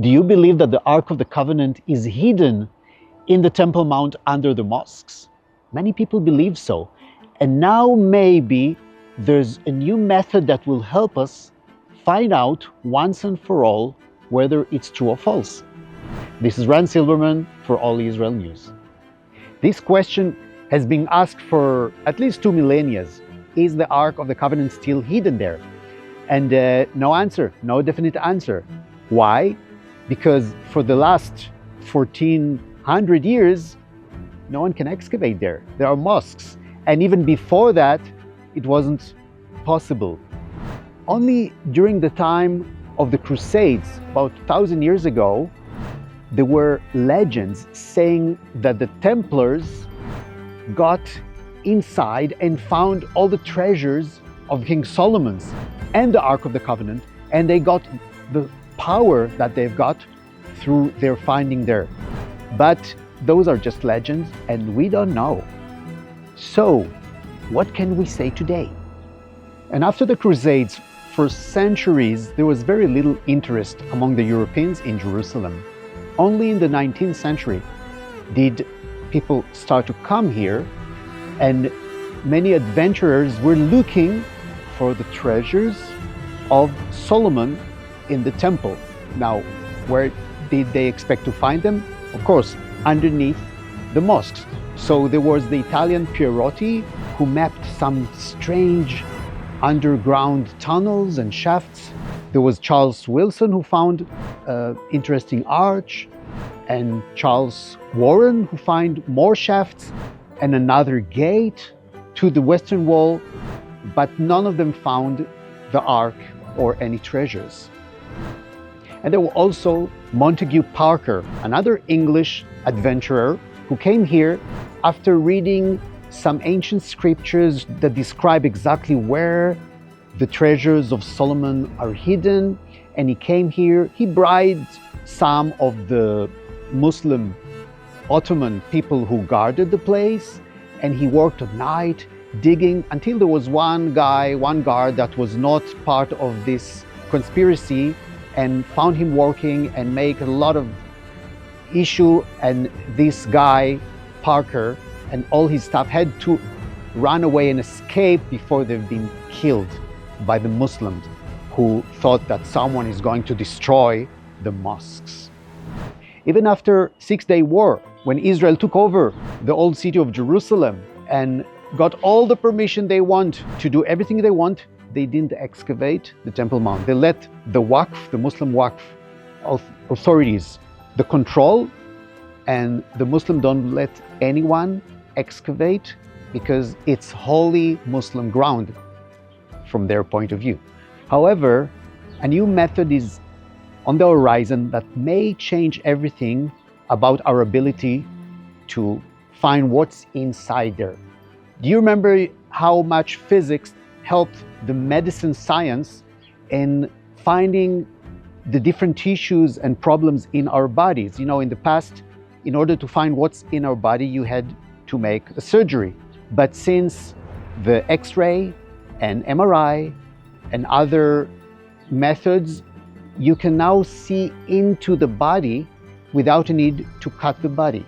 Do you believe that the Ark of the Covenant is hidden in the Temple Mount under the mosques? Many people believe so. And now maybe there's a new method that will help us find out once and for all whether it's true or false. This is Ran Silverman for All Israel News. This question has been asked for at least 2 millennia. Is the Ark of the Covenant still hidden there? And no answer, no definite answer. Why? Because for the last 1400 years, no one can excavate there. There are mosques. And even before that, it wasn't possible. Only during the time of the Crusades, about 1,000 years ago, there were legends saying that the Templars got inside and found all the treasures of King Solomon's and the Ark of the Covenant, and they got the power that they've got through their finding there. But those are just legends, and we don't know. So, what can we say today? And after the Crusades, for centuries, there was very little interest among the Europeans in Jerusalem. Only in the 19th century did people start to come here, and many adventurers were looking for the treasures of Solomon in the temple. Now, where did they expect to find them? Of course, underneath the mosques. So there was the Italian Pierotti, who mapped some strange underground tunnels and shafts. There was Charles Wilson, who found an interesting arch, and Charles Warren, who found more shafts and another gate to the western wall, but none of them found the Ark or any treasures. And there were also Montague Parker, another English adventurer who came here after reading some ancient scriptures that describe exactly where the treasures of Solomon are hidden. And he came here, he bribed some of the Muslim Ottoman people who guarded the place, and he worked at night digging until there was one guard that was not part of this conspiracy, and found him working and make a lot of issue. And this guy, Parker, and all his staff had to run away and escape before they've been killed by the Muslims, who thought that someone is going to destroy the mosques. Even after 6-day war, when Israel took over the old city of Jerusalem and got all the permission they want to do everything they want, they didn't excavate the Temple Mount. They let the Waqf, the Muslim Waqf authorities, the control, and the Muslim don't let anyone excavate because it's holy Muslim ground from their point of view. However, a new method is on the horizon that may change everything about our ability to find what's inside there. Do you remember how much physics helped the medicine science in finding the different tissues and problems in our bodies? You know, in the past, in order to find what's in our body, you had to make a surgery. But since the X-ray and MRI and other methods, you can now see into the body without a need to cut the body.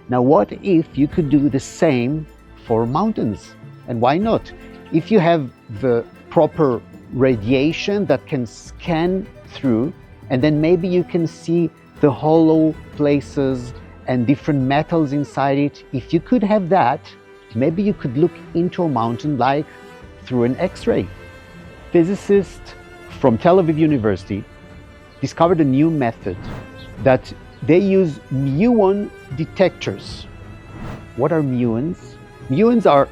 Now, what if you could do the same for mountains? And why not? If you have the proper radiation that can scan through, and then maybe you can see the hollow places and different metals inside it. If you could have that, maybe you could look into a mountain like through an X-ray. Physicists from Tel Aviv University discovered a new method that they use muon detectors. What are muons? Muons are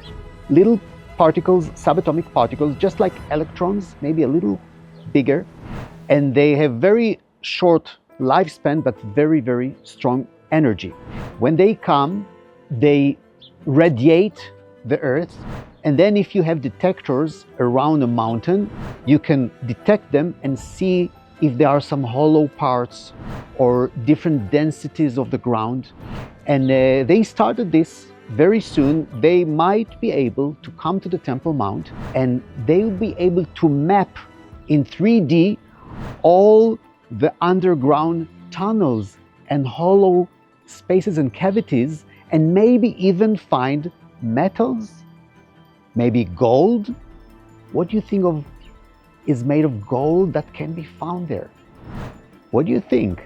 little particles, subatomic particles, just like electrons, maybe a little bigger, and they have very short lifespan but very, very strong energy. When they come, they radiate the earth, and then if you have detectors around a mountain, you can detect them and see if there are some hollow parts or different densities of the ground. And they started this very soon. They might be able to come to the Temple Mount, and they will be able to map in 3D all the underground tunnels and hollow spaces and cavities, and maybe even find metals, maybe gold. What do you think of is made of gold that can be found there? What do you think?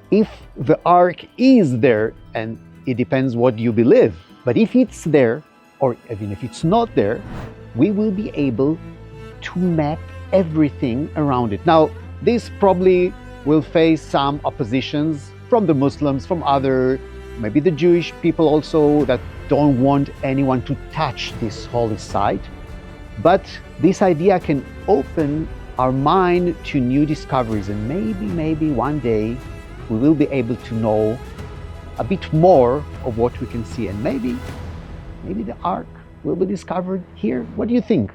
If the ark is there, and it depends what you believe, but if it's there, or even if it's not there, we will be able to map everything around it. Now, this probably will face some oppositions from the Muslims, from other, maybe the Jewish people also, that don't want anyone to touch this holy site. But this idea can open our mind to new discoveries, and maybe one day we will be able to know a bit more of what we can see, and maybe the ark will be discovered here. What do you think?